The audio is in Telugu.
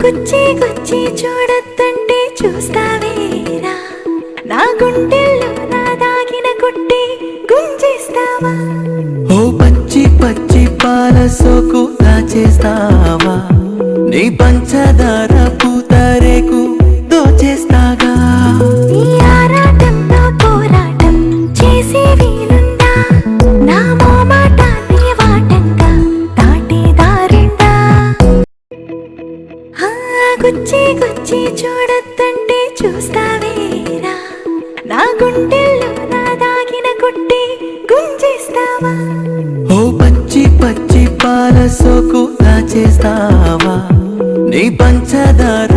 గుచ్చి గుచ్చి చూడొద్దంటే చూస్తావేరా, నా గుండెల్లో నా దాగిన కుట్టి గుంజేస్తావా? ఓ పచ్చి పచ్చి పాల సోకు దాచేస్తావా? నీ పంచదార పూతరేకు దోచేస్తాగా. ఈ ఆరాటంతో పోరాటం చేసే వీలుందా? నా మోమాటాన్ని వాటంగా దాటే దారుందా? గుచ్చి గుచ్చి చూడొద్దంటే చూస్తావేరా, నా గుండెల్లో నా దాగిన కుట్టి గుంజేస్తావా? ఓ పచ్చి పచ్చి పాల సోకు దాచేస్తావా? నీ పంచదార